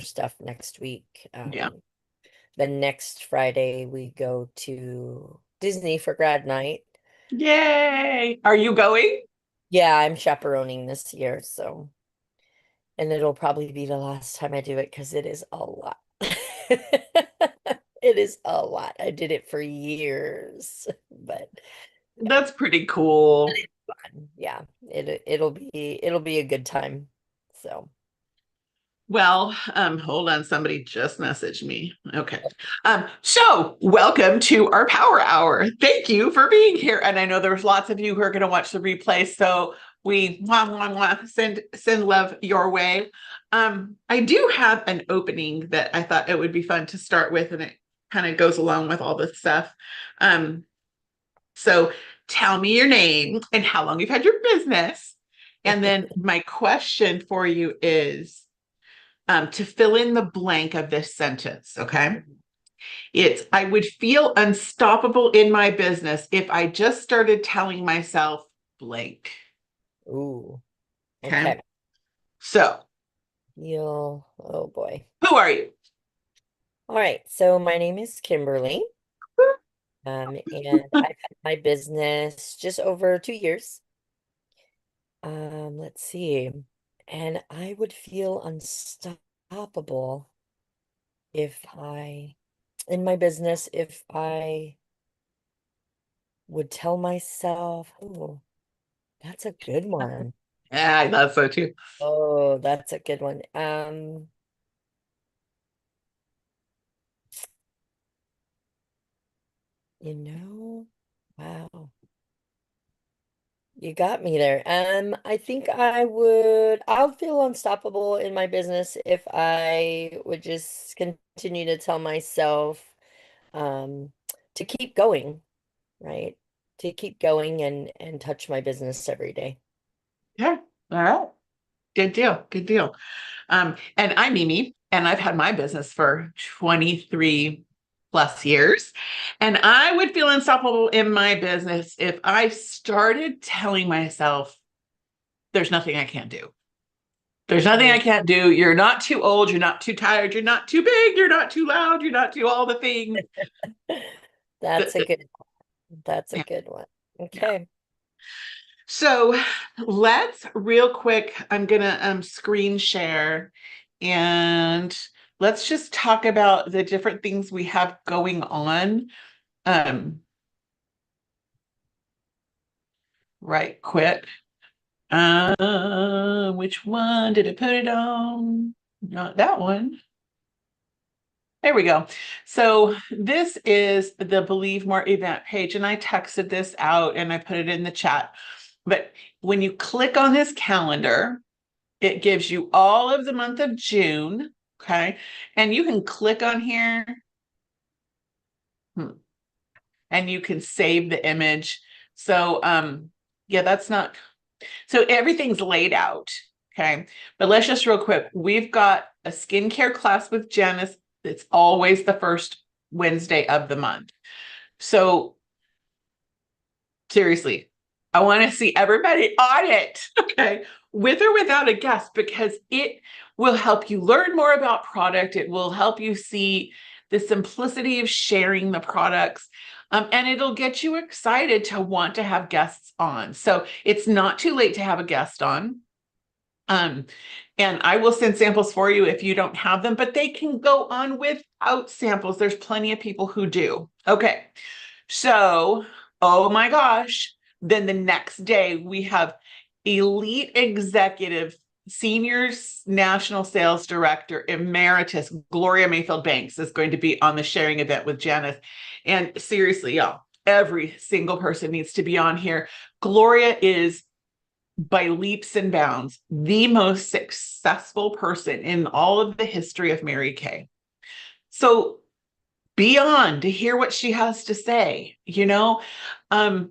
stuff next week. Yeah. The next Friday we go to Disney for grad night. Yay. Are you going? Yeah, I'm chaperoning this year, so and it'll probably be the last time I do it because it is a lot. It is a lot. I did it for years, but yeah, That's pretty cool. fun. Yeah, it'll be a good time. So, Well, hold on. Somebody just messaged me. Okay. So welcome to our power hour. Thank you for being here. And I know there's lots of you who are going to watch the replay. So we send love your way. I do have an opening that I thought it would be fun to start with, and it kind of goes along with all this stuff. Um, so tell me your name and how long you've had your business. And then my question for you is to fill in the blank of this sentence, okay? It's, I would feel unstoppable in my business if I just started telling myself blank. ooh, Okay. okay. So, Oh boy. who are you? All right, so my name is Kimberly, and I've had my business just over 2 years. Let's see. And I would feel unstoppable if in my business, if I would tell myself, oh, that's a good one. Yeah, I thought so too. Oh, that's a good one. You know, wow. You got me there. I think I'll feel unstoppable in my business if I would just continue to tell myself, um, to keep going, right? To keep going and touch my business every day. Yeah. All right. Good deal. Good deal. And I'm Mimi, and I've had my business for 23 plus years. And I would feel unstoppable in my business if I started telling myself, there's nothing I can't do. There's nothing I Mm. can't do. You're not too old. You're not too tired. You're not too big. You're not too loud. You're not too all the things. That's a That- good that's a yeah. good one. Yeah. Okay. So let's real quick, I'm gonna screen share and let's just talk about the different things we have going on. Um, right quick. Which one did I put it on? Not that one. There we go. So this is the Believe More event page, and I texted this out and I put it in the chat. But when you click on this calendar, it gives you all of the month of June. Okay. And you can click on here and you can save the image. So yeah, that's not so everything's laid out. Okay. But let's just real quick. We've got a skincare class with Janice. It's always the first Wednesday of the month. So seriously, I want to see everybody on it. Okay. With or without a guest, because it will help you learn more about product. It will help you see the simplicity of sharing the products. And it'll get you excited to want to have guests on. So it's not too late to have a guest on. Um, and I will send samples for you if you don't have them, but they can go on without samples. There's plenty of people who do. Okay. So, oh my gosh. Then the next day we have elite executive senior national sales director emeritus Gloria Mayfield Banks is going to be on the sharing event with Janice. And seriously, y'all, every single person needs to be on here. Gloria is by leaps and bounds the most successful person in all of the history of Mary Kay. So be on to hear what she has to say, you know? Um,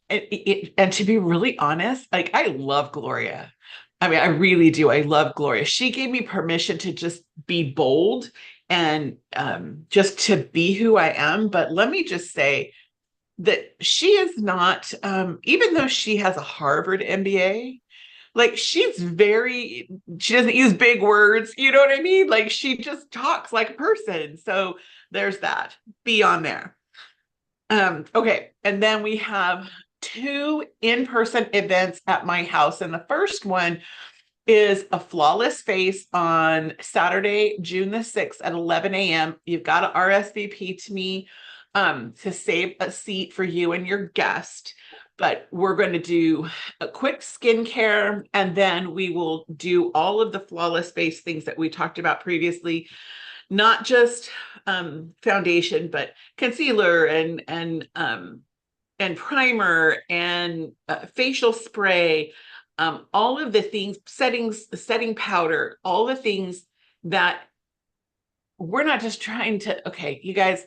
and to be really honest, like I love Gloria. I mean, I really do. I love Gloria. She gave me permission to just be bold and just to be who I am. But let me just say that she is not, even though she has a Harvard MBA, Like she doesn't use big words, you know what I mean? Like she just talks like a person. So there's that. Be on there. Okay. And then we have two in-person events at my house. And the first one is a flawless face on Saturday, June the 6th at 11 a.m. You've got to RSVP to me to save a seat for you and your guest. But we're going to do a quick skincare, and then we will do all of the flawless face things that we talked about previously, not just foundation, but concealer and primer and facial spray, all of the things, setting powder, all the things that we're not just trying to, okay, you guys,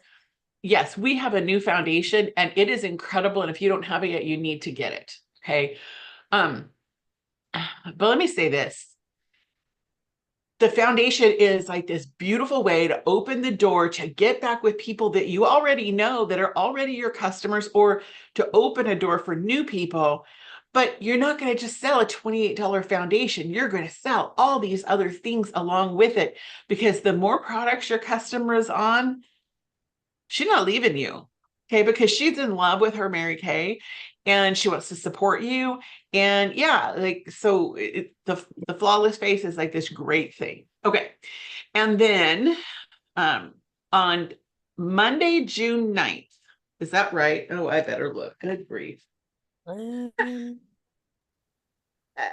yes, we have a new foundation and it is incredible. And if you don't have it yet, you need to get it. Okay. Um, but let me say this. The foundation is like this beautiful way to open the door to get back with people that you already know that are already your customers, or to open a door for new people. But you're not going to just sell a $28 foundation. You're going to sell all these other things along with it, because the more products your customer is on, she's not leaving you. Okay. Because she's in love with her Mary Kay and she wants to support you. And yeah, like, so the flawless face is like this great thing. Okay. And then on Monday, June 9th, is that right? Oh, I better look. Good grief. Um, Uh,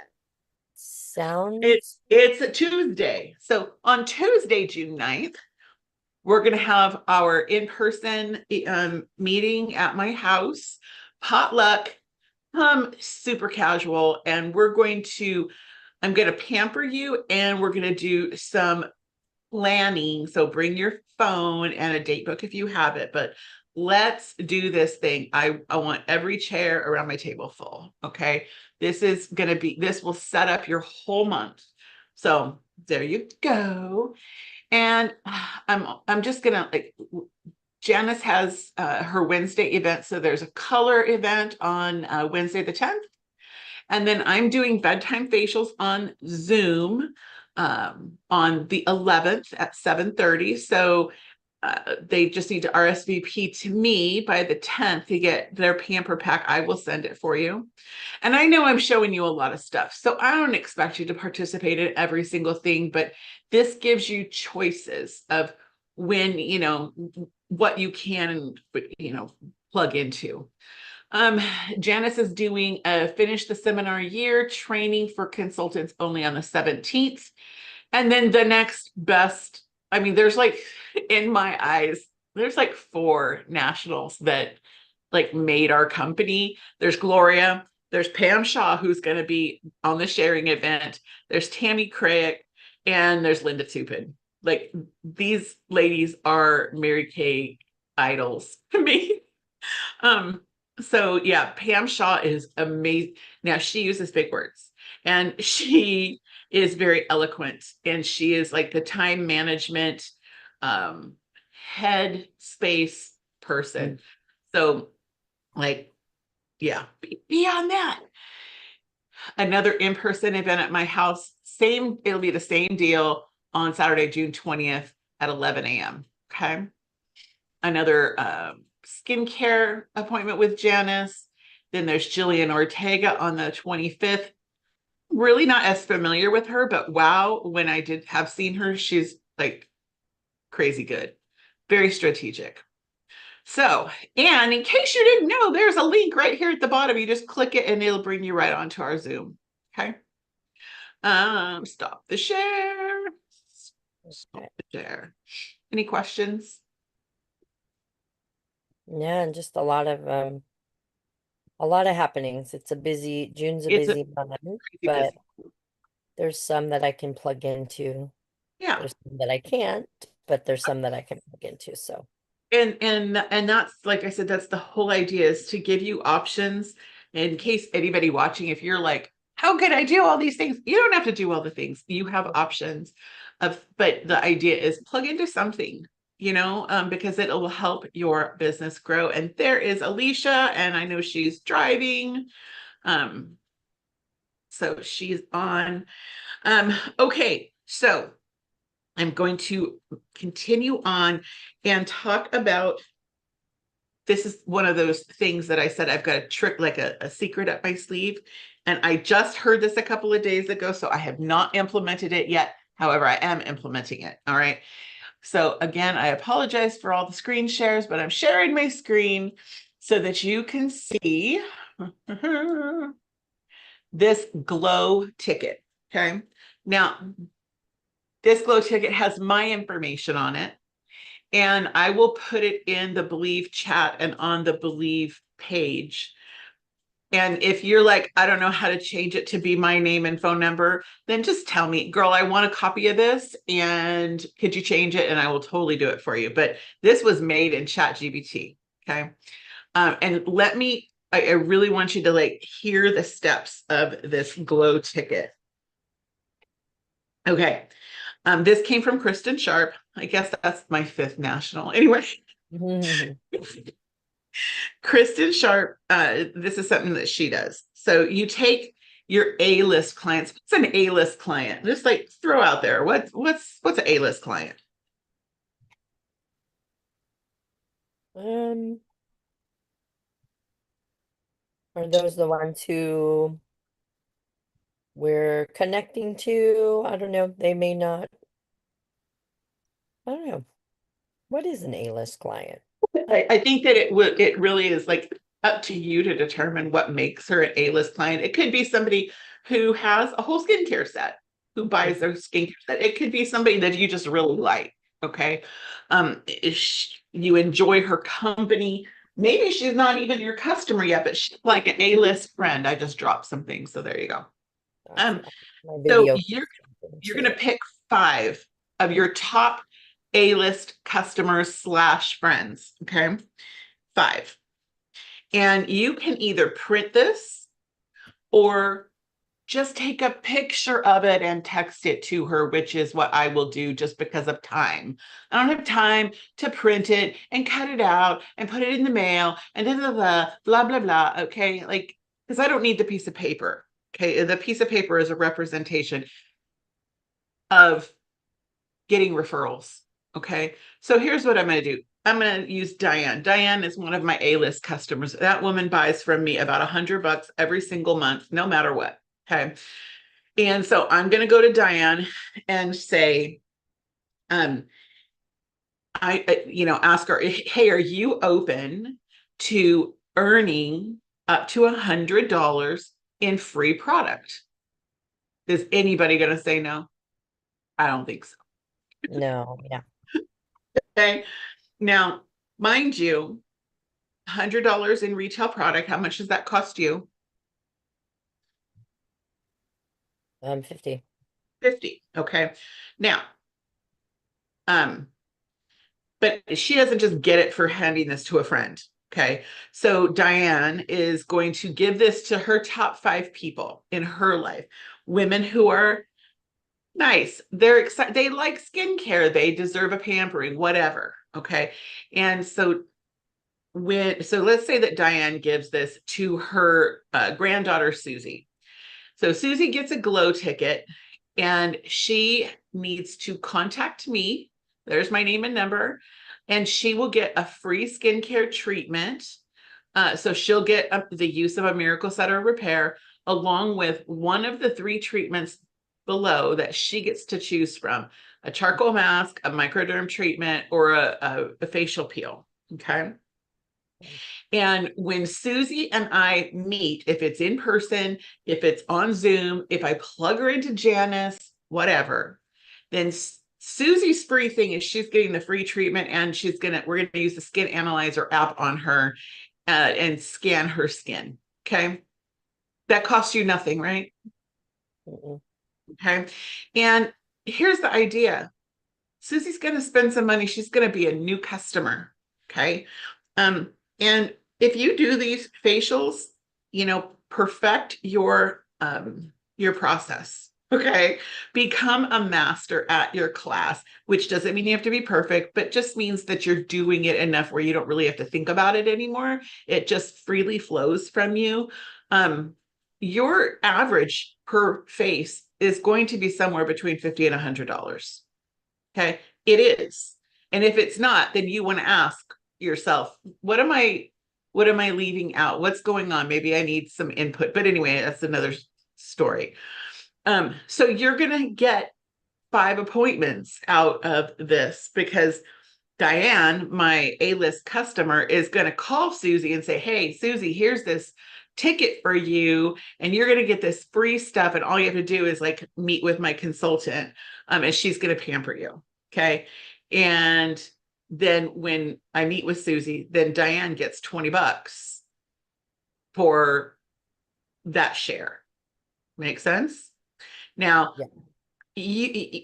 sounds. It's a Tuesday. So on Tuesday, June 9th, we're going to have our in-person meeting at my house, potluck, super casual. And I'm going to pamper you and we're going to do some planning. So bring your phone and a date book if you have it, but let's do this thing. I want every chair around my table full. Okay. This will set up your whole month. So there you go. And I'm just gonna, like, Janice has her Wednesday event. So there's a color event on Wednesday the 10th. And then I'm doing bedtime facials on Zoom on the 11th at 7:30. So they just need to RSVP to me by the 10th to get their pamper pack. I will send it for you. And I know I'm showing you a lot of stuff, so I don't expect you to participate in every single thing, but this gives you choices of when, what you can, plug into. Janice is doing a finish the seminar year training for consultants only on the 17th. And then the next best, I mean, there's like, in my eyes, there's like 4 nationals that like made our company. There's Gloria, there's Pam Shaw, who's going to be on the sharing event. There's Tammy Craig, and there's Linda Tupin. Like, these ladies are Mary Kay idols to me. So yeah, Pam Shaw is amazing. Now she uses big words and she is very eloquent, and she is like the time management head space person. So like, yeah, be on that. Another in-person event at my house, it'll be the same deal on Saturday, June 20th at 11 a.m. Okay. Another skincare appointment with Janice. Then there's Jillian Ortega on the 25th. Really not as familiar with her, but wow, when I have seen her, she's like crazy good, very strategic. So, and in case you didn't know, there's a link right here at the bottom. You just click it and it'll bring you right onto our Zoom. Okay. Stop the share. Stop the share. Any questions? Yeah, and just a lot of happenings. June's a It's a busy month, crazy but busy. there's some that I can plug into. Yeah. There's some that I can't, but there's some that I can plug into. So And that's, like I said, that's the whole idea, is to give you options in case anybody watching, if you're like, how could I do all these things? You don't have to do all the things. You have options but the idea is plug into something, because it will help your business grow. And there is Alicia, and I know she's driving. So she's on. Okay, so I'm going to continue on and talk about, this is one of those things that I said I've got a trick, like a secret up my sleeve. And I just heard this a couple of days ago, so I have not implemented it yet. However, I am implementing it. All right. So again, I apologize for all the screen shares, but I'm sharing my screen so that you can see this glow ticket. Okay. Now, this glow ticket has my information on it, and I will put it in the Believe chat and on the Believe page. And if you're like, I don't know how to change it to be my name and phone number, then just tell me, girl, I want a copy of this. And could you change it? And I will totally do it for you. But this was made in ChatGPT. Okay. And I really want you to like hear the steps of this glow ticket. Okay. This came from Kristen Sharp. I guess that's my 5th national. Anyway, Kristen Sharp, this is something that she does. So you take your A-list clients. What's an A-list client? Just like throw out there. What's an A-list client? Um, are those the ones who we're connecting to? I don't know. They may not. I don't know. What is an A-list client? I think that it really is like up to you to determine what makes her an A-list client. It could be somebody who has a whole skincare set, who buys their skincare set. It could be somebody that you just really like. Okay. You enjoy her company. Maybe she's not even your customer yet, but she's like an A-list friend. I just dropped something. So there you go. That's Um, my so video. you're going to pick 5 of your top A-list customers slash friends. Okay. 5. And you can either print this or just take a picture of it and text it to her, which is what I will do just because of time. I don't have time to print it and cut it out and put it in the mail and blah, blah, blah. Okay. Like, because I don't need the piece of paper. Okay. The piece of paper is a representation of getting referrals. Okay. So here's what I'm going to do. I'm going to use Diane. Diane is one of my A-list customers. That woman buys from me about $100 every single month, no matter what. Okay. And so I'm going to go to Diane and say, ask her, hey, are you open to earning up to $100 in free product? Is anybody going to say no? I don't think so. No, yeah. Okay. Now, mind you, $100 in retail product, how much does that cost you? 50. 50. Okay. Now, but she doesn't just get it for handing this to a friend. Okay. So Diane is going to give this to her top 5 people in her life, women who are nice. They're excited. They like skincare. They deserve a pampering, whatever. Okay. And so let's say that Diane gives this to her granddaughter, Susie. So Susie gets a glow ticket and she needs to contact me. There's my name and number. And she will get a free skincare treatment. So she'll get the use of a Miracle Setter repair along with one of the 3 treatments below that she gets to choose from: a charcoal mask, a microderm treatment, or a facial peel. Okay. And when Susie and I meet, if it's in person, if it's on Zoom, if I plug her into Janice, whatever, then Susie's free thing is she's getting the free treatment, and we're gonna use the Skin Analyzer app on her and scan her skin. Okay, that costs you nothing, right? Mm-mm. Okay, and here's the idea: Susie's gonna spend some money. She's gonna be a new customer. Okay, and if you do these facials, perfect your process. Okay. Become a master at your class, which doesn't mean you have to be perfect, but just means that you're doing it enough where you don't really have to think about it anymore. It just freely flows from you. your average per face is going to be somewhere between $50 and $100. Okay. It is. And if it's not, then you want to ask yourself, what am I leaving out? What's going on? Maybe I need some input. But anyway, that's another story. So you're gonna get 5 appointments out of this because Diane, my A-list customer, is going to call Susie and say, hey, Susie, here's this ticket for you, and you're going to get this free stuff. And all you have to do is like meet with my consultant, and she's going to pamper you. Okay. And then when I meet with Susie, then Diane gets $20 for that share. Make sense? Now, Yeah. you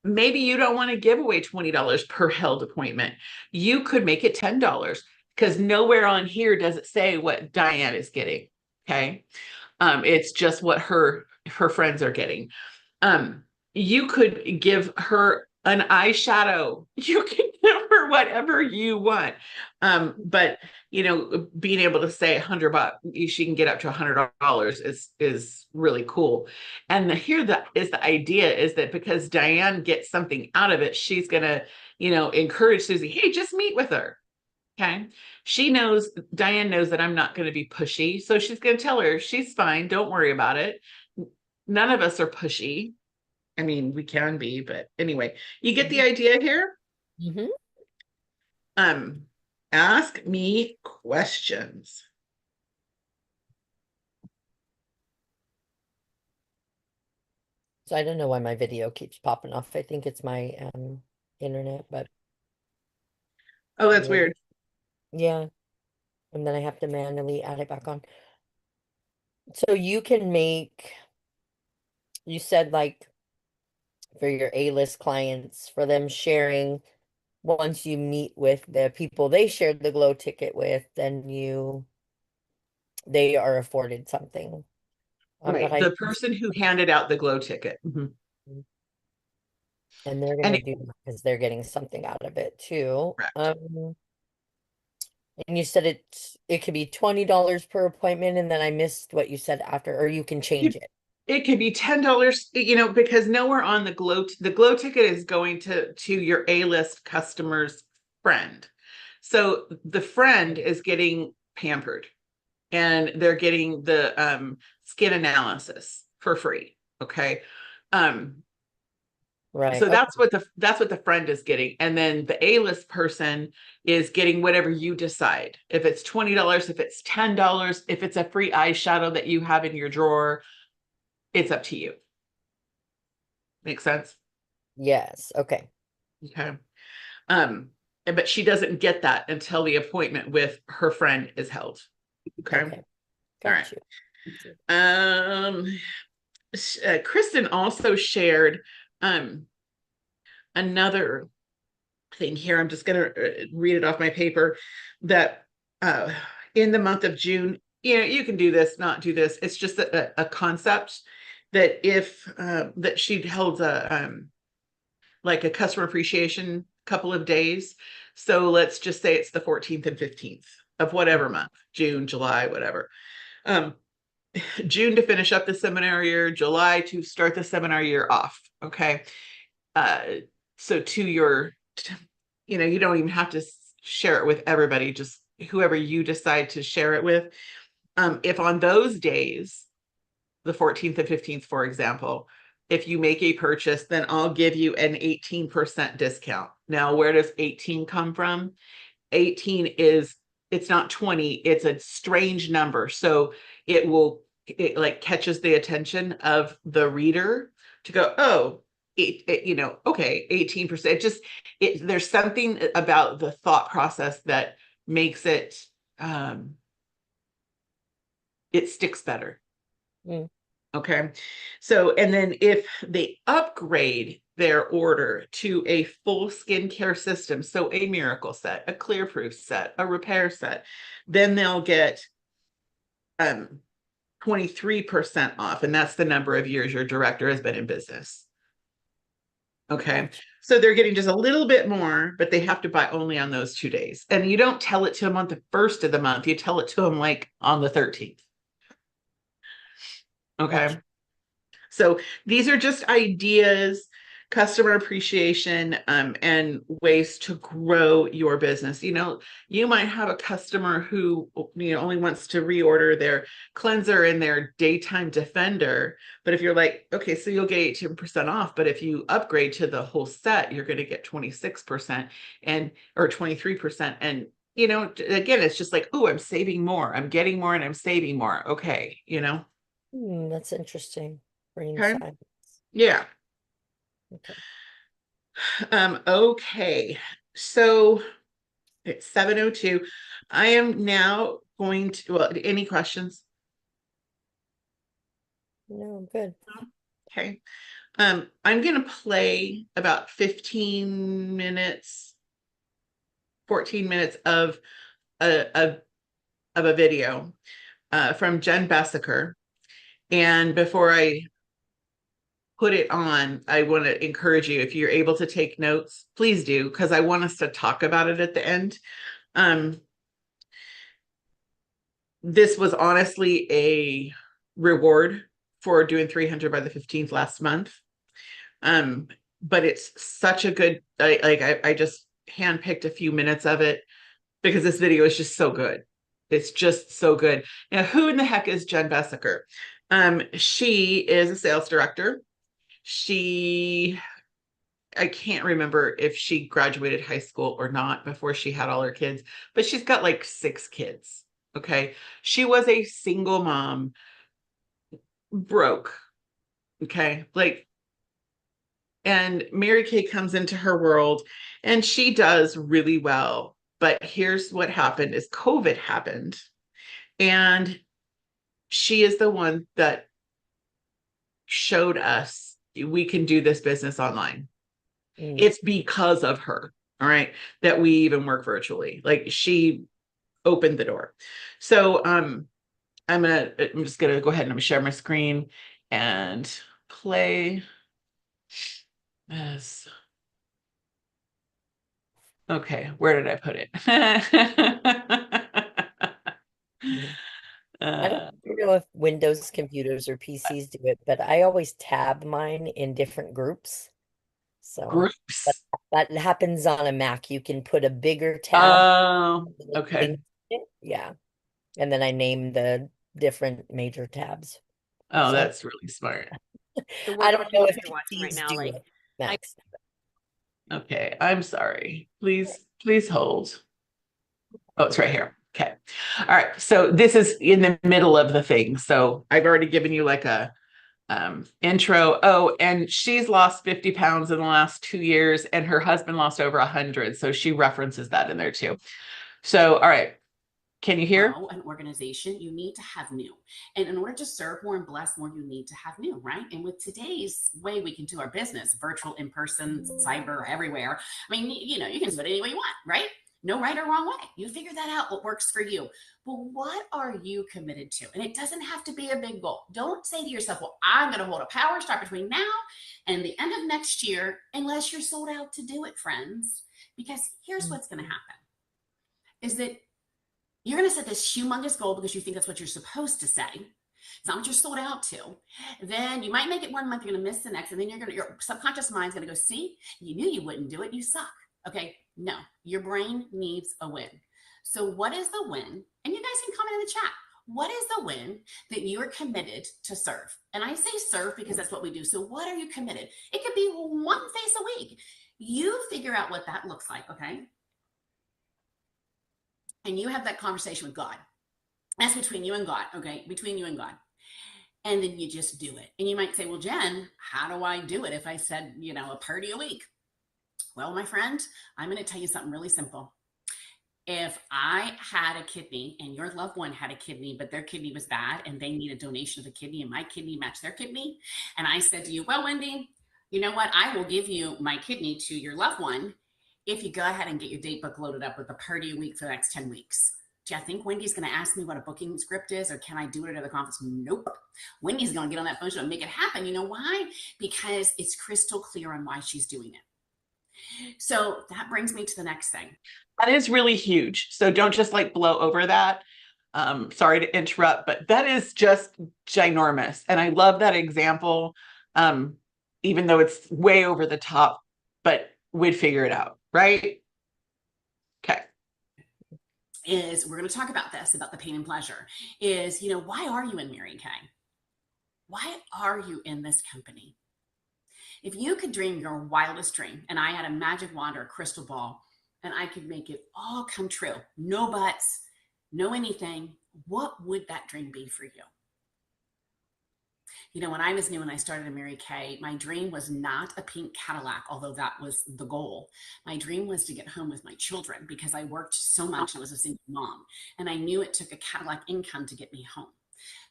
maybe you don't want to give away $20 per held appointment. You could make it $10 because nowhere on here does it say what Diane is getting. Okay. It's just what her friends are getting. You could give her an eyeshadow. You can give her whatever you want. But being able to say $100, she can get up to $100 is really cool. And here is the idea is that because Diane gets something out of it, she's gonna, encourage Susie, hey, just meet with her. Okay. Diane knows that I'm not going to be pushy. So she's going to tell her she's fine. Don't worry about it. None of us are pushy. I mean, we can be, but anyway, you get the idea here. Mm-hmm. Ask me questions. So I don't know why my video keeps popping off. I think it's my internet, but Oh, that's yeah. weird. Yeah. And then I have to manually add it back on. So you can make, you said like for your A-list clients, for them sharing once you meet with the people they shared the glow ticket with, then they are afforded something. But Right. I The person who handed out the glow ticket. Mhm. and they're And gonna do that because they're getting something out of it too. correct. And you said it could be $20 per appointment, and then I missed what you said after, or you can change it. It could be $10, because nowhere on the glow ticket is going to your A-list customer's friend. So the friend is getting pampered and they're getting the skin analysis for free. Okay. Um, Right. so Okay. that's what the friend is getting. And then the A-list person is getting whatever you decide. If it's $20, if it's $10, if it's a free eyeshadow that you have in your drawer, it's up to you. Make sense? Yes. Okay. Okay. Um, but she doesn't get that until the appointment with her friend is held. Okay. Okay. All right. Got you. Um, Kristen also shared another thing here. I'm just going to read it off my paper that in the month of June, you can do this, not do this. It's just a concept that if that she held like a customer appreciation couple of days. So let's just say it's the 14th and 15th of whatever month, June, July, whatever. Um, June to finish up the seminar year, July to start the seminar year off. Okay. Uh, so you don't even have to share it with everybody, just whoever you decide to share it with. If on those days, the 14th and 15th, for example, if you make a purchase, then I'll give you an 18% discount. Now, where does 18 come from? 18 it's not 20, it's a strange number. So it like catches the attention of the reader to go, oh, okay, 18%. There's something about the thought process that makes it sticks better. Mm. Okay. So, and then if they upgrade their order to a full skincare system, so a miracle set, a clear proof set, a repair set, then they'll get 23% off. And that's the number of years your director has been in business. Okay. Gotcha. So they're getting just a little bit more, but they have to buy only on those 2 days. And you don't tell it to them on the first of the month, you tell it to them like on the 13th. Okay. Gotcha. So these are just ideas, customer appreciation, and ways to grow your business. You might have a customer who, only wants to reorder their cleanser and their daytime defender. But if you're like, okay, so you'll get 18% off, but if you upgrade to the whole set, you're going to get 26% and or 23%. And again, it's just like, oh, I'm saving more, I'm getting more, and I'm saving more. Okay. That's interesting. Brain Okay. science. Yeah. Okay. Okay. So it's 7:02. I am now going to, well, any questions? No, I'm good. Okay. I'm gonna play about 15 minutes, 14 minutes of a video from Jen Bessaker. And before I put it on, I want to encourage you, if you're able to take notes, please do, because I want us to talk about it at the end. Um, this was honestly a reward for doing 300 by the 15th last month. But it's such a good, I just handpicked a few minutes of it because this video is just so good. It's just so good. Now, who in the heck is Jen Bessaker? She is a sales director. I can't remember if she graduated high school or not before she had all her kids, but she's got like 6 kids. Okay. She was a single mom, broke. Okay. And Mary Kay comes into her world and she does really well. But here's what happened is COVID happened. And she is the one that showed us we can do this business online. Mm. It's because of her, all right, that we even work virtually. Like she opened the door. So I'm just gonna go ahead and I'm gonna share my screen and play this. Okay, where did I put it? Mhm. I don't uh, know if Windows computers or PCs do it, but I always tab mine in different groups. So, but Groups. that happens on a Mac. You can put a bigger tab Oh, with okay. things in it. Yeah. And then I name the different major tabs. Oh, So that's really smart. The I work don't of know hate if if you're watching right PCs now, do like it, I Max. Okay, I'm sorry. Please hold. Oh, it's right here. Okay. All right. So this is in the middle of the thing. So I've already given you like a intro. Oh, and she's lost 50 pounds in the last 2 years, and her husband lost over 100. So she references that in there too. So, all right. Can you hear? grow an organization, you need to have new. And in order to serve more and bless more, you need to have new, right? And with today's way we can do our business, virtual, in person, cyber, everywhere. I mean, you can do it any way you want, right? No right or wrong way. You figure that out, what works for you. But what are you committed to? And it doesn't have to be a big goal. Don't say to yourself, well, I'm going to hold a power start between now and the end of next year, unless you're sold out to do it, friends. Because here's what's going to happen is that you're going to set this humongous goal because you think that's what you're supposed to say. It's not what you're sold out to. Then you might make it 1 month, you're going to miss the next, and then your subconscious mind's going to go, see, you knew you wouldn't do it. You suck. Okay. No, your brain needs a win. So what is the win? And you guys can comment in the chat. What is the win that you're committed to serve? And I say serve because that's what we do. So what are you committed? It could be one face a week. You figure out what that looks like. Okay. And you have that conversation with God. That's between you and God, okay? Between you and God. And then you just do it. And you might say, well, Jen, how do I do it if I said, a party a week? Well, my friend, I'm going to tell you something really simple. If I had a kidney and your loved one had a kidney, but their kidney was bad and they need a donation of a kidney and my kidney matched their kidney, and I said to you, well, Wendy, you know what? I will give you my kidney to your loved one if you go ahead and get your date book loaded up with a party a week for the next 10 weeks. Do you think Wendy's going to ask me what a booking script is, or can I do it at the conference? Nope. Wendy's going to get on that phone and make it happen. You know why? Because it's crystal clear on why she's doing it. So that brings me to the next thing. That is really huge. So don't just like blow over that. Sorry to interrupt, but that is just ginormous. And I love that example, even though it's way over the top, but we'd figure it out, right? Okay. Is we're going to talk about this, about the pain and pleasure, is, why are you in Mary Kay? Why are you in this company? If you could dream your wildest dream, and I had a magic wand or a crystal ball, and I could make it all come true, no buts, no anything, what would that dream be for you? When I was new and I started at Mary Kay, my dream was not a pink Cadillac, although that was the goal. My dream was to get home with my children because I worked so much. I was a single mom, and I knew it took a Cadillac income to get me home.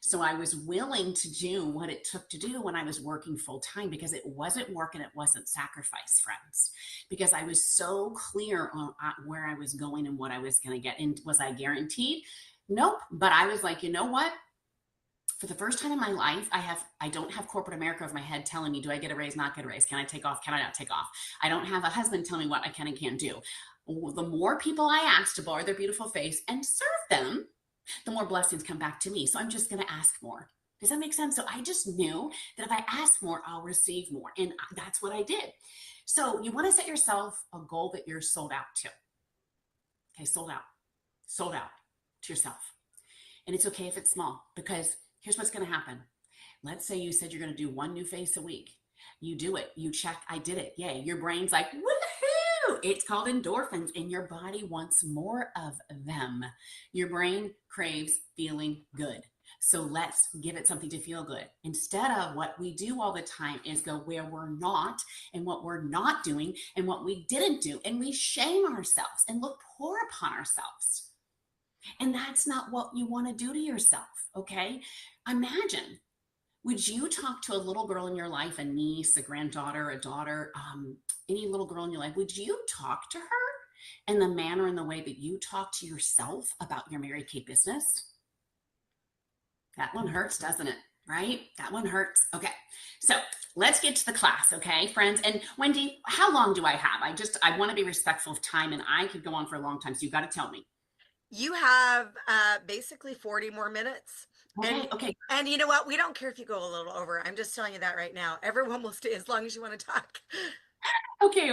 So I was willing to do what it took to do when I was working full time, because it wasn't work and it wasn't sacrifice, friends, because I was so clear on where I was going and what I was going to get. And was I guaranteed? Nope. But I was like, you know what? For the first time in my life, I don't have corporate America over my head telling me, do I get a raise, not get a raise? Can I take off? Can I not take off? I don't have a husband telling me what I can and can't do. The more people I ask to borrow their beautiful face and serve them, the more blessings come back to me. So I'm just going to ask more. Does that make sense? So I just knew that if I ask more, I'll receive more. And that's what I did. So you want to set yourself a goal that you're sold out to. Okay, sold out to yourself. And it's okay if it's small, because here's what's going to happen. Let's say you said you're going to do one new face a week. You do it. You check, I did it. Yay. Your brain's like, woohoo! It's called endorphins, and your body wants more of them. Your brain craves feeling good. So let's give it something to feel good. Instead of what we do all the time is go where we're not and what we're not doing and what we didn't do. And we shame ourselves and look poor upon ourselves. And that's not what you want to do to yourself, okay? Imagine, would you talk to a little girl in your life, a niece, a granddaughter, a daughter, any little girl in your life, would you talk to her in the manner and the way that you talk to yourself about your Mary Kay business? That one hurts, doesn't it? Right? That one hurts. Okay. So let's get to the class. Okay, friends. And Wendy, how long do I have? I want to be respectful of time, and I could go on for a long time. So you got to tell me. You have basically 40 more minutes. Okay. And you know what? We don't care if you go a little over. I'm just telling you that right now. Everyone will stay as long as you want to talk. Okay.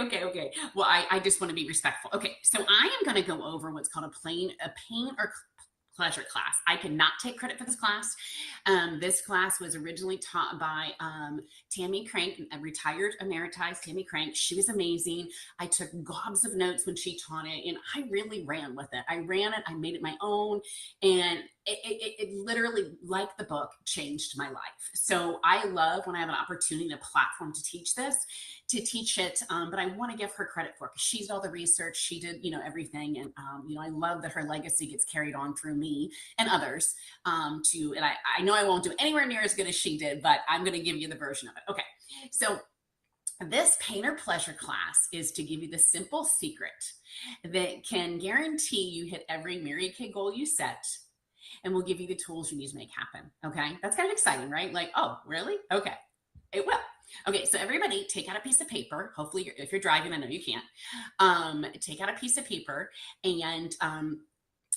Well, I just want to be respectful. Okay. So I am going to go over what's called a pain or pleasure class. I cannot take credit for this class. This class was originally taught by Tammy Crank, a retired emeritus Tammy Crank. She was amazing. I took gobs of notes when she taught it, and I really ran with it. I made it my own, and it literally, like the book, changed my life. So I love when I have an opportunity, a platform to teach it. But I want to give her credit for it, because she did all the research. She did, everything. And, I love that her legacy gets carried on through me and others and I know I won't do anywhere near as good as she did, but I'm going to give you the version of it. Okay. So this pain or pleasure class is to give you the simple secret that can guarantee you hit every Mary Kay goal you set, and will give you the tools you need to make happen. Okay. That's kind of exciting, right? Like, oh, really? Okay. It will. Okay, so everybody take out a piece of paper. Hopefully, if you're driving, I know you can't. Take out a piece of paper, and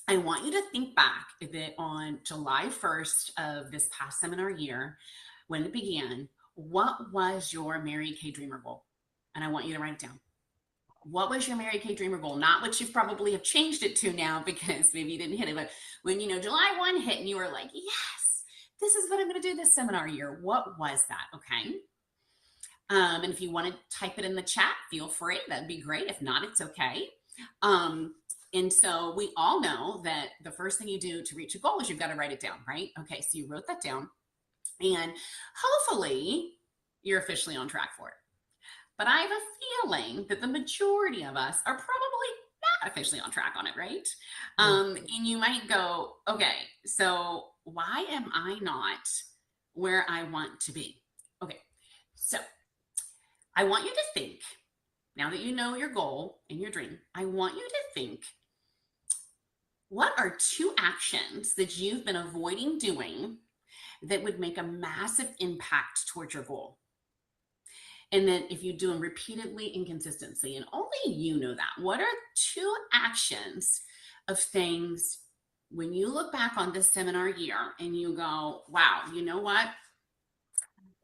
I want you to think back that on July 1st of this past seminar year, when it began, what was your Mary Kay Dreamer goal? And I want you to write it down. What was your Mary Kay Dreamer goal? Not what you probably have changed it to now, because maybe you didn't hit it, but when July 1 hit and you were like, yes, this is what I'm going to do this seminar year. What was that? Okay. And if you want to type it in the chat, feel free. That'd be great. If not, it's okay. And so we all know that the first thing you do to reach a goal is you've got to write it down, right? Okay, so you wrote that down, and hopefully you're officially on track for it. But I have a feeling that the majority of us are probably not officially on track on it, right? And you might go, okay, so why am I not where I want to be? Okay, so I want you to think, now that you know your goal and your dream, I want you to think, what are 2 actions that you've been avoiding doing that would make a massive impact towards your goal? And then if you do them repeatedly and consistently, and only you know that, what are 2 actions of things when you look back on this seminar year and you go, wow, you know what?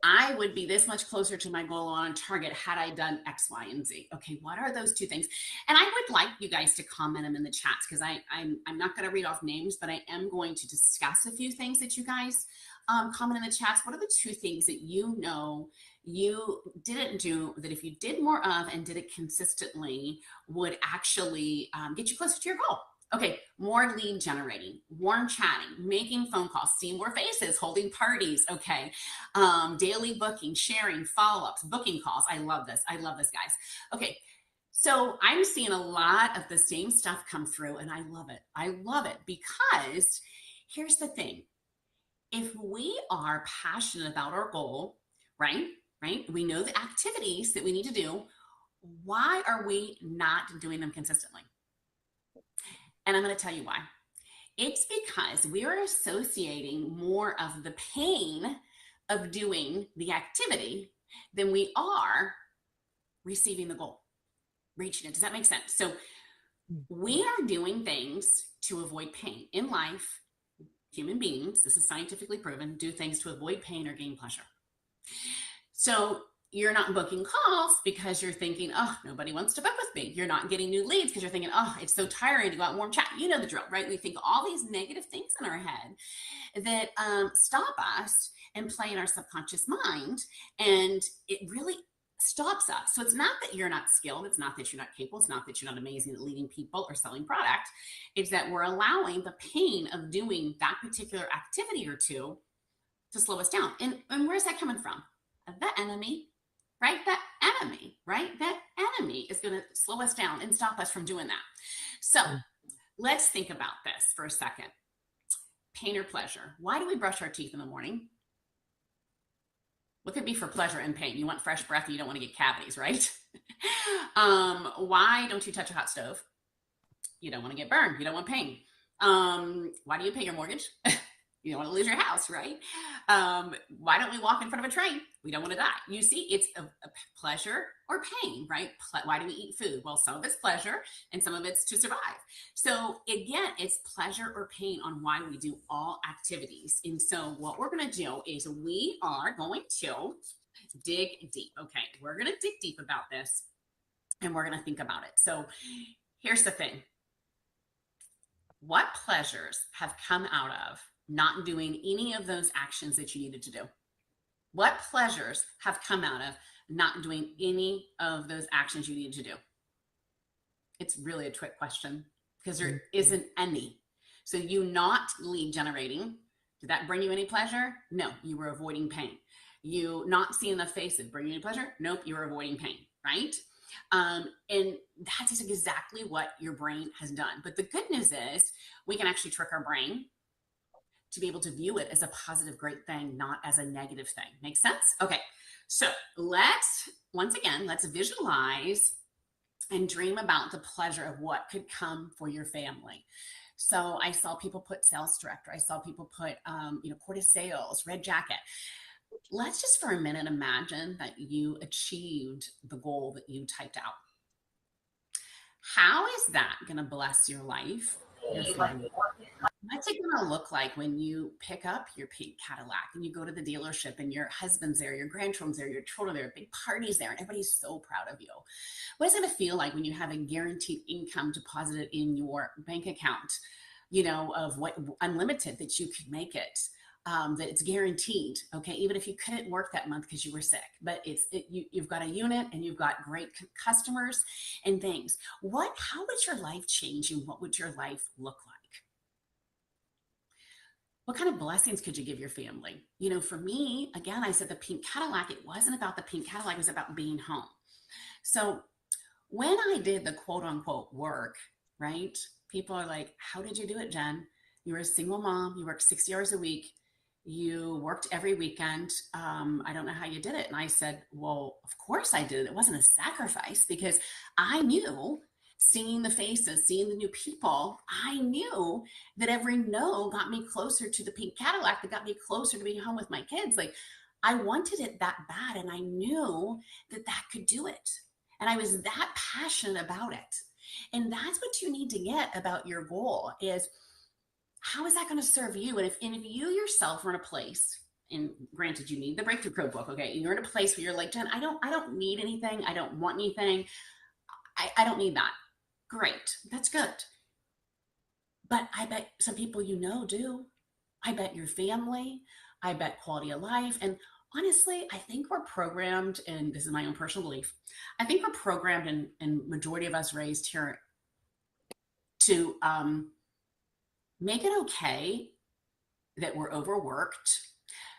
I would be this much closer to my goal on target had I done X, Y, and Z. Okay, what are those two things? And I would like you guys to comment them in the chats, because I'm not going to read off names, but I am going to discuss a few things that you guys comment in the chats. What are the two things that you know you didn't do that if you did more of and did it consistently would actually get you closer to your goal? Okay, more lead generating, warm chatting, making phone calls, seeing more faces, holding parties. Okay, daily booking, sharing, follow-ups, booking calls. I love this. I love this, guys. Okay, so I'm seeing a lot of the same stuff come through, and I love it. I love it because here's the thing. If we are passionate about our goal, right? We know the activities that we need to do. Why are we not doing them consistently? And I'm going to tell you why. It's because we are associating more of the pain of doing the activity than we are receiving the goal, reaching it. Does that make sense? So we are doing things to avoid pain in life. Human beings, this is scientifically proven, do things to avoid pain or gain pleasure. So you're not booking calls because you're thinking, oh, nobody wants to book with me. You're not getting new leads because you're thinking, oh, it's so tiring to go out and warm chat. You know the drill, right? We think all these negative things in our head that stop us and play in our subconscious mind. And it really stops us. So it's not that you're not skilled. It's not that you're not capable. It's not that you're not amazing at leading people or selling product. It's that we're allowing the pain of doing that particular activity or two to slow us down. And where's that coming from? The enemy. Right? That enemy, right? That enemy is going to slow us down and stop us from doing that. So let's think about this for a second. Pain or pleasure? Why do we brush our teeth in the morning? What could be for pleasure and pain? You want fresh breath and you don't want to get cavities, right? Why don't you touch a hot stove? You don't want to get burned. You don't want pain. Why do you pay your mortgage? You don't want to lose your house, right? Why don't we walk in front of a train? We don't want to die. You see, it's a pleasure or pain, right? Why do we eat food? Well, some of it's pleasure and some of it's to survive. So again, it's pleasure or pain on why we do all activities. And so what we're going to do is we are going to dig deep. Okay, we're going to dig deep about this and we're going to think about it. So here's the thing. What pleasures have come out of not doing any of those actions that you needed to do? What pleasures have come out of not doing any of those actions you needed to do? It's really a trick question because there isn't any. So you not lead generating, did that bring you any pleasure? No, you were avoiding pain. You not seeing the face, did it bring you any pleasure? Nope, you were avoiding pain, right? And that is exactly what your brain has done. But the good news is we can actually trick our brain to be able to view it as a positive, great thing, not as a negative thing. Make sense? Okay. So let's visualize and dream about the pleasure of what could come for your family. So I saw people put sales director. I saw people put, court of sales, red jacket. Let's just for a minute imagine that you achieved the goal that you typed out. How is that going to bless your life? What's it going to look like when you pick up your pink Cadillac and you go to the dealership and your husband's there, your grandchildren's there, your children there, big parties there, and everybody's so proud of you? What is it going to feel like when you have a guaranteed income deposited in your bank account, of what unlimited that you could make it? That it's guaranteed, okay, even if you couldn't work that month because you were sick, but you've got a unit and you've got great customers and things. How would your life change and what would your life look like? What kind of blessings could you give your family? For me, again, I said the pink Cadillac, it wasn't about the pink Cadillac, it was about being home. So when I did the quote unquote work, right, people are like, how did you do it, Jen? You were a single mom, you worked 60 hours a week. You worked every weekend. I don't know how you did it. And I said, well, of course I did. It wasn't a sacrifice because I knew, seeing the faces, seeing the new people, I knew that every no got me closer to the pink Cadillac, that got me closer to being home with my kids. Like I wanted it that bad. And I knew that could do it. And I was that passionate about it. And that's what you need to get about your goal is, how is that going to serve you? And if you yourself are in a place, and granted, you need the Breakthrough Code book, okay? You're in a place where you're like, Jen, I don't need anything. I don't want anything. I don't need that. Great. That's good. But I bet some people do. I bet your family. I bet quality of life. And honestly, I think we're programmed, and this is my own personal belief, I think we're programmed, and majority of us raised here to make it okay that we're overworked,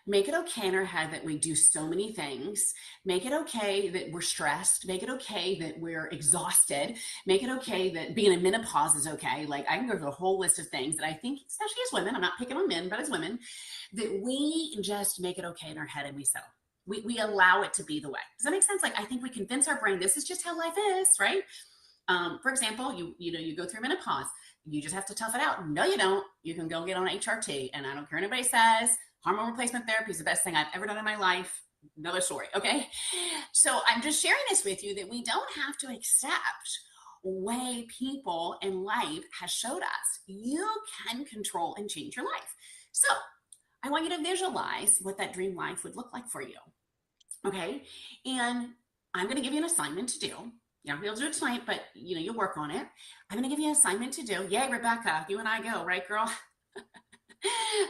make it okay in our head that we do so many things, make it okay that we're stressed, make it okay that we're exhausted, make it okay that being in menopause is okay. Like, I can go through a whole list of things that I think, especially as women, I'm not picking on men, but as women, that we just make it okay in our head and we settle. We allow it to be the way. Does that make sense? Like, I think we convince our brain, this is just how life is, right? For example, you go through menopause. You just have to tough it out. No, you don't. You can go get on HRT, and I don't care what anybody says. Hormone replacement therapy is the best thing I've ever done in my life. Another story, okay? So I'm just sharing this with you that we don't have to accept way people in life has showed us. You can control and change your life. So I want you to visualize what that dream life would look like for you, okay? And I'm going to give you an assignment to do. You're not going to be able to do it tonight, but you'll work on it. I'm going to give you an assignment to do. Yay, Rebecca, you and I go, right, girl?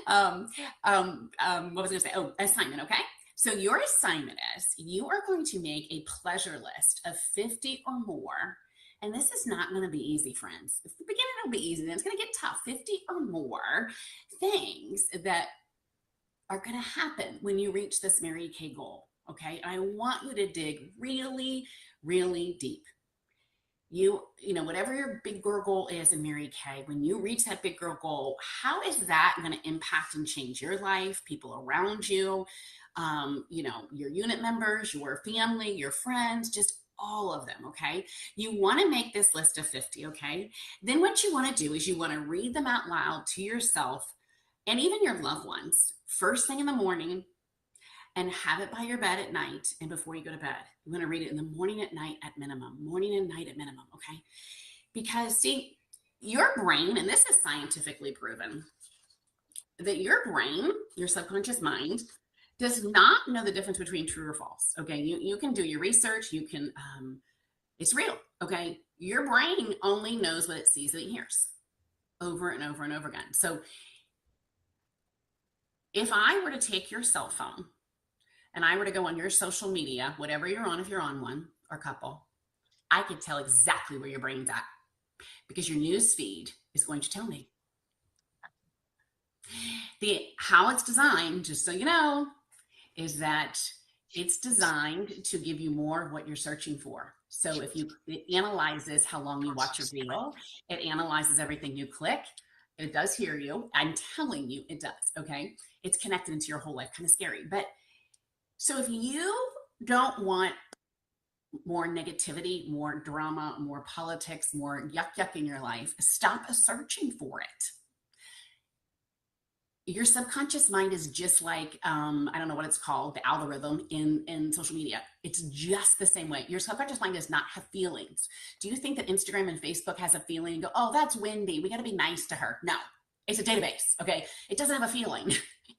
What was I going to say? Oh, assignment. Okay. So your assignment is you are going to make a pleasure list of 50 or more. And this is not going to be easy, friends. At the beginning, it'll be easy. Then it's going to get tough. 50 or more things that are going to happen when you reach this Mary Kay goal. Okay. I want you to dig really, really deep. Whatever your big girl goal is in Mary Kay, when you reach that big girl goal, how is that going to impact and change your life, people around you, your unit members, your family, your friends, just all of them, okay? You want to make this list of 50, okay? Then what you want to do is you want to read them out loud to yourself and even your loved ones, first thing in the morning, and have it by your bed at night and before you go to bed. You want to read it in the morning, at night, at minimum. Morning and night at minimum, okay? Because, see, your brain, and this is scientifically proven, that your brain, your subconscious mind, does not know the difference between true or false, okay? You can do your research. You can, it's real, okay? Your brain only knows what it sees and it hears over and over and over again. So if I were to take your cell phone and I were to go on your social media, whatever you're on, if you're on one or couple, I could tell exactly where your brain's at because your news feed is going to tell me. How it's designed, just so you know, is that it's designed to give you more of what you're searching for. So it analyzes how long you watch a video, it analyzes everything you click, it does hear you. I'm telling you, it does, okay? It's connected into your whole life, kind of scary. But so if you don't want more negativity, more drama, more politics, more yuck in your life, stop searching for it. Your subconscious mind is just like, I don't know what it's called, the algorithm in social media. It's just the same way. Your subconscious mind does not have feelings. Do you think that Instagram and Facebook has a feeling and go, oh, that's Wendy, we got to be nice to her? No, it's a database, okay? It doesn't have a feeling.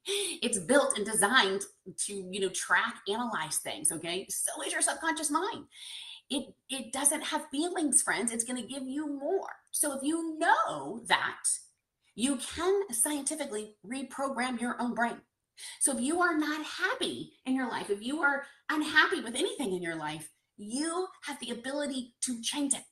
It's built and designed to, track, analyze things, okay? So is your subconscious mind. It doesn't have feelings, friends. It's going to give you more. So if you know that, you can scientifically reprogram your own brain. So if you are not happy in your life, if you are unhappy with anything in your life, you have the ability to change it.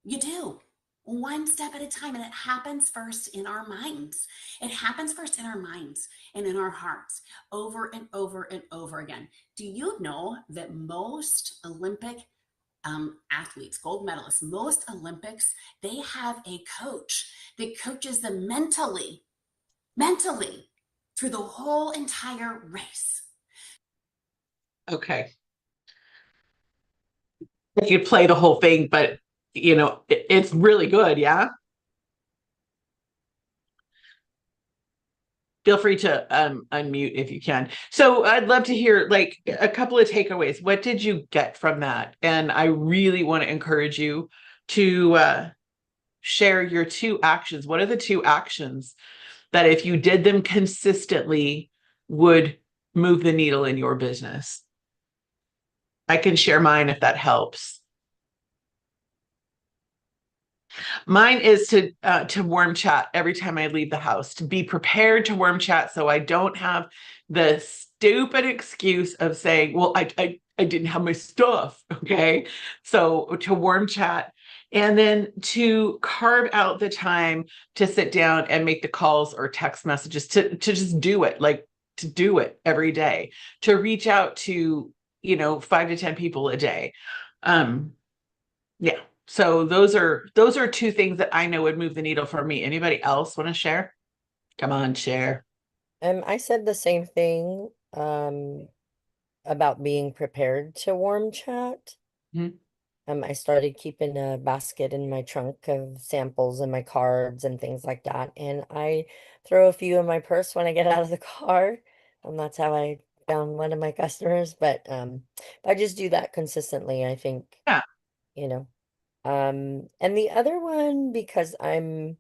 You do. One step at a time. And it happens first in our minds. It happens first in our minds and in our hearts over and over and over again. Do you know that most Olympic athletes, gold medalists, most Olympics, they have a coach that coaches them mentally through the whole entire race? Okay. If you play the whole thing, but it's really good. Yeah. Feel free to unmute if you can. So I'd love to hear like a couple of takeaways. What did you get from that? And I really want to encourage you to share your 2 actions. What are the 2 actions that if you did them consistently would move the needle in your business? I can share mine if that helps. Mine is to warm chat every time I leave the house, to be prepared to warm chat so I don't have the stupid excuse of saying, well, I didn't have my stuff. Okay. So to warm chat, and then to carve out the time to sit down and make the calls or text messages, to just do it, like to do it every day, to reach out to, 5 to 10 people a day. Yeah. So those are 2 things that I know would move the needle for me. Anybody else want to share? Come on, share. I said the same thing about being prepared to warm chat. Mhm. I started keeping a basket in my trunk of samples and my cards and things like that. And I throw a few in my purse when I get out of the car. And that's how I found one of my customers. But if I just do that consistently, I think, Yeah. you know. And the other one, because um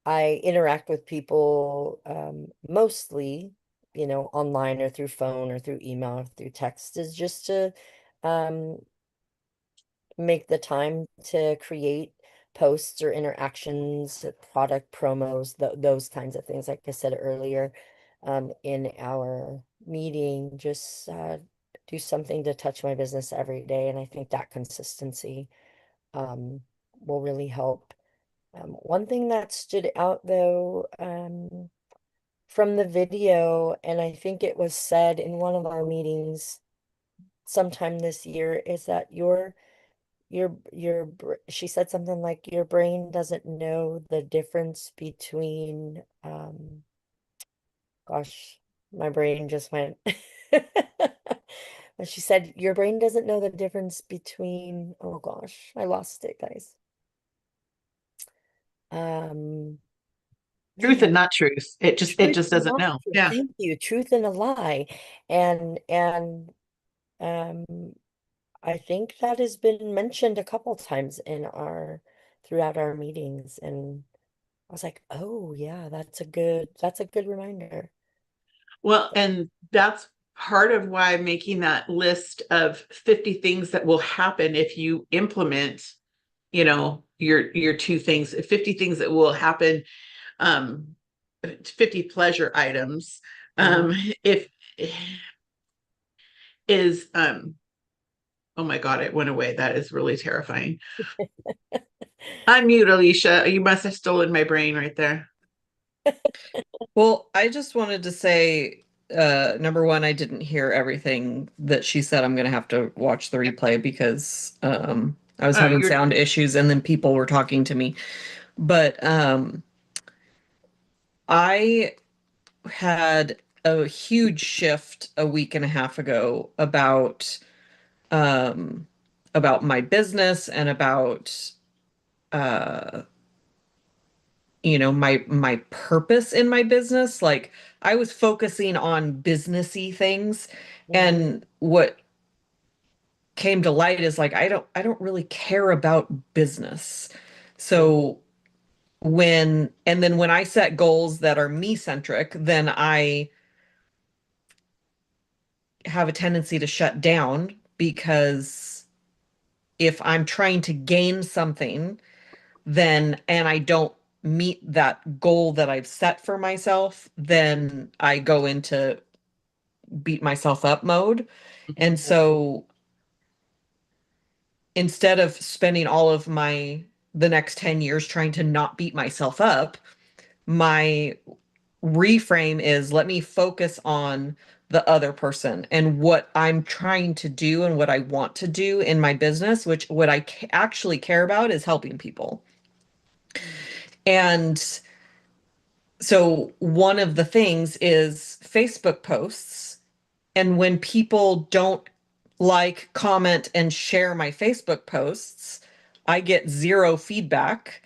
I interact with people mostly, online or through phone or through email or through text, is just to um make the time to create posts or interactions, product promos, those kinds of things, like I said earlier, in our meeting, just do something to touch my business every day. And I think that consistency um, will really help. One thing that stood out though, from the video, and I think it was said in one of our meetings sometime this year, is that she said something like your brain doesn't know the difference between gosh, my brain just went. But she said your brain doesn't know the difference between, oh gosh, I lost it, guys. Um Truth and Man, not truth. It just truth and doesn't not know. truth. Yeah. Thank you. Truth and a lie. And um I think that has been mentioned a couple times throughout our meetings, and I was like, oh yeah, that's a good reminder. Well, and that's part of why making that list of 50 things that will happen if you implement, your 2 things, 50 things that will happen, um 50 pleasure items, Mhm. if is oh my God, it went away. That is really terrifying. Unmute, Alicia. You must have stolen my brain right there. Well, I just wanted to say, number one, I didn't hear everything that she said. I'm gonna have to watch the replay because I was Oh, having you're sound issues and then people were talking to me. But I had a huge shift a week and a half ago um about my business and about uh my purpose in my business. Like I was focusing on businessy things, Mhm. and what came to light is like I don't really care about business. Mhm. So when I set goals that are me centric, then I have a tendency to shut down, because if I'm trying to gain something, then and I don't meet that goal that I've set for myself, then I go into beat myself up mode. And so instead of spending all of the next 10 years trying to not beat myself up, my reframe is let me focus on the other person and what I'm trying to do and what I want to do in my business, which what I actually care about is helping people. And so one of the things is Facebook posts. And when people don't like, comment, and share my Facebook posts, I get zero feedback.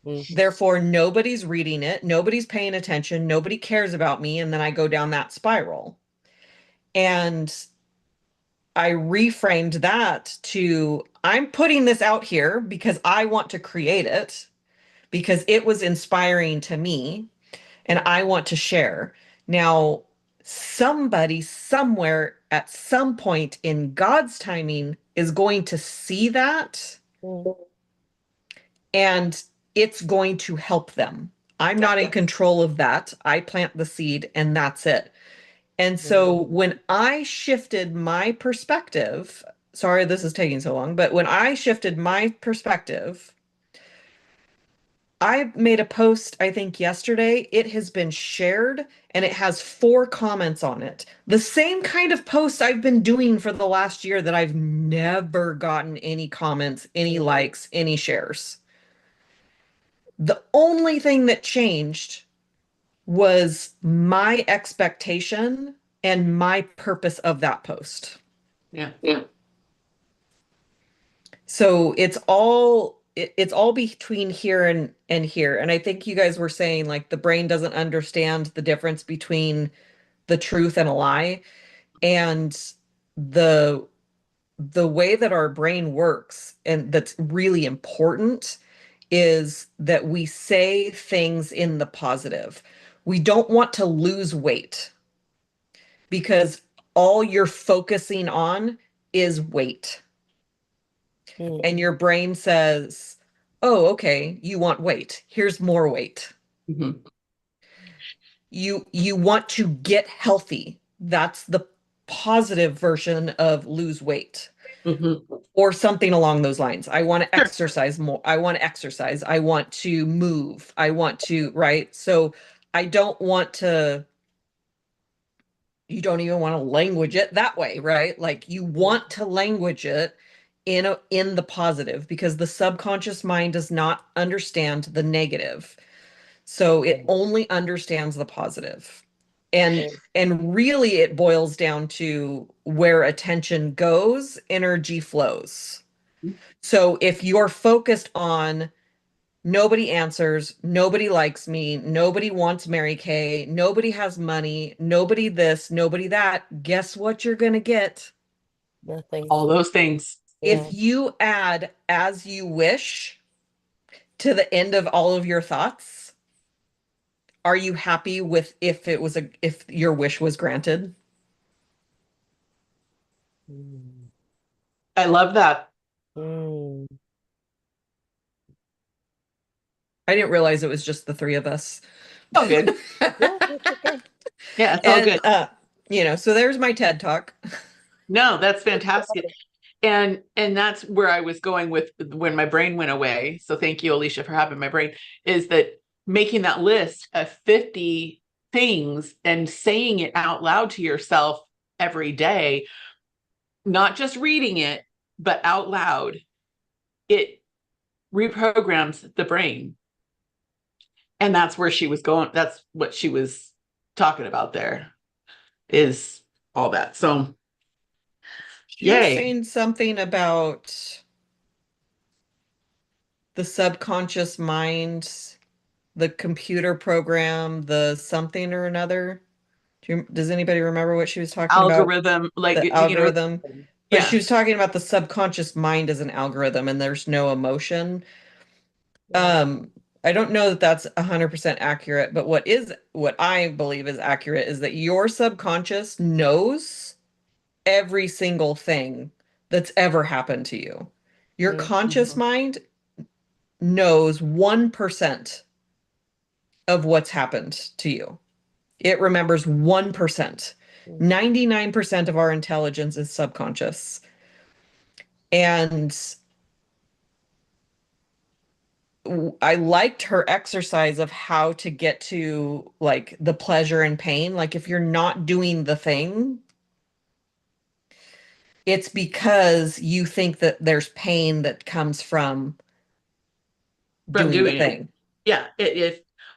Mhm. Therefore, nobody's reading it, nobody's paying attention, nobody cares about me. And then I go down that spiral. And I reframed that to I'm putting this out here because I want to create it, because it was inspiring to me and I want to share. Now, somebody somewhere at some point in God's timing is going to see that Mm. and it's going to help them. I'm not in control of that. I plant the seed and that's it. And so when I shifted my perspective, sorry this is taking so long, but when I shifted my perspective, I made a post, I think yesterday. It has been shared and it has 4 comments on it. The same kind of post I've been doing for the last year that I've never gotten any comments, any likes, any shares. The only thing that changed was my expectation and my purpose of that post. Yeah. So it's all between here and here. And I think you guys were saying like the brain doesn't understand the difference between the truth and a lie. And the the way that our brain works, and that's really important, is that we say things in the positive. We don't want to lose weight because all you're focusing on is weight. Mm. And your brain says, "Oh, okay, you want weight. Here's more weight." Mhm. You want to get healthy. That's the positive version of lose weight. Mhm. Or something along those lines. I want to Sure. exercise more. I want to exercise. I want to move. I want to, right? So I don't want to, you don't even want to language it that way, right? Like you want to language it in the positive, because the subconscious mind does not understand the negative. So it only understands the positive. And and really it boils down to where attention goes, energy flows. So if you're focused on nobody answers, nobody likes me, nobody wants Mary Kay, nobody has money, nobody this, nobody that, guess what you're going to get? Nothing. All those things. Yeah. If you add as you wish to the end of all of your thoughts, are you happy with if your wish was granted? Mm. I love that. Mm. I didn't realize it was just the 3 of us. Oh, good. Yeah, that's okay. Yeah, it's all good. So there's my TED Talk. No, that's fantastic. And that's where I was going with when my brain went away. So thank you, Alicia, for having my brain, is that making that list of 50 things and saying it out loud to yourself every day, not just reading it, but out loud, it reprograms the brain. And that's where she was going. That's what she was talking about there, is all that. So She was yay. saying something about the subconscious mind, the computer program, the something or another. Does anybody remember what she was talking about? Algorithm, like, The algorithm. But she yeah. was talking about the subconscious mind as an algorithm and there's no emotion. Yeah. I don't know that that's 100% accurate, but what I believe is accurate is that your subconscious knows every single thing that's ever happened to you. Your conscious mind knows 1% of what's happened to you. It remembers 1%. 99% of our intelligence is subconscious. And I liked her exercise of how to get to like the pleasure and pain. Like if you're not doing the thing, it's because you think that there's pain that comes from From doing the doing it. thing. Yeah.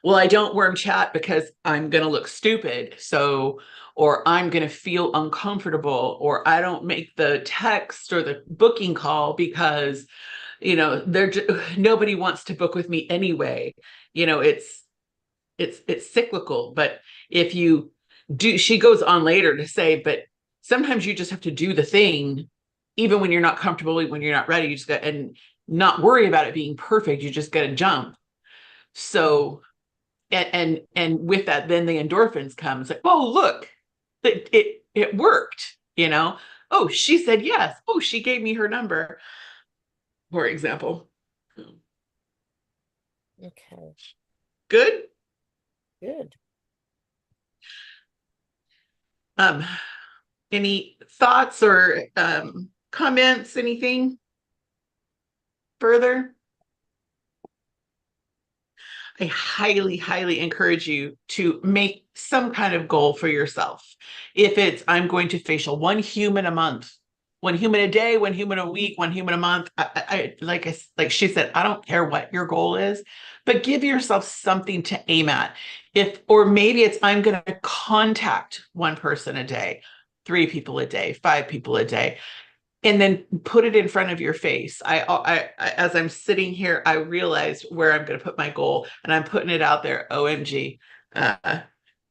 Well, I don't worm chat because I'm going to look stupid. So, or I'm going to feel uncomfortable, or I don't make the text or the booking call because, nobody wants to book with me anyway. It's cyclical. But if you do, she goes on later to say, but sometimes you just have to do the thing, even when you're not comfortable, when you're not ready. You just got and not worry about it being perfect. You just got to jump. So, and with that, then the endorphins come. It's like, oh, look, it worked. Oh, she said yes. Oh, she gave me her number, for example. Okay, Good. good. Any thoughts or comments? Anything further? I highly, highly encourage you to make some kind of goal for yourself. If it's, I'm going to facial 1 human a month, 1 human a day, 1 human a week, 1 human a month. Like she said, I don't care what your goal is, but give yourself something to aim at. Or maybe it's, I'm going to contact one person a day, 3 people a day, 5 people a day, and then put it in front of your face. I as I'm sitting here, I realized where I'm going to put my goal, and I'm putting it out there. OMG.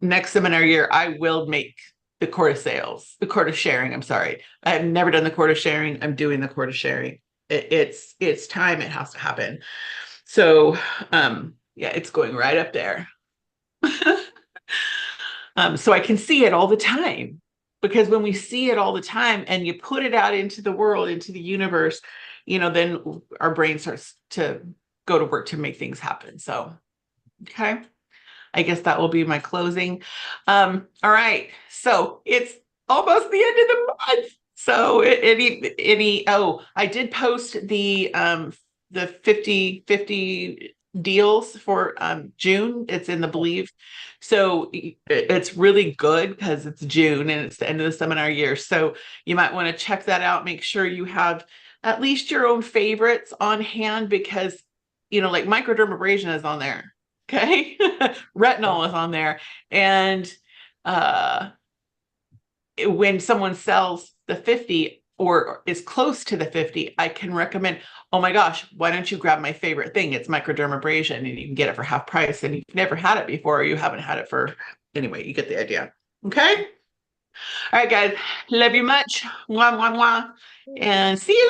Next seminar year, I will make the quota sharing. I'm sorry. I have never done the quota sharing. I'm doing the quota sharing. It's time. It has to happen. So, yeah, it's going right up there. So I can see it all the time, because when we see it all the time and you put it out into the world, into the universe, then our brain starts to go to work to make things happen. So, okay. I guess that will be my closing. All right. So it's almost the end of the month. So I did post the 50/50 deals for June. It's in the Believe. So it's really good because it's June and it's the end of the seminar year. So you might want to check that out. Make sure you have at least your own favorites on hand, because like microdermabrasion is on there. Okay. Retinol is on there. And when someone sells the 50 or is close to the 50, I can recommend, oh my gosh, why don't you grab my favorite thing? It's microdermabrasion, and you can get it for half price. And you've never had it before, or you haven't had it anyway, you get the idea. Okay. All right, guys. Love you much. Mwah, mwah, mwah. And see you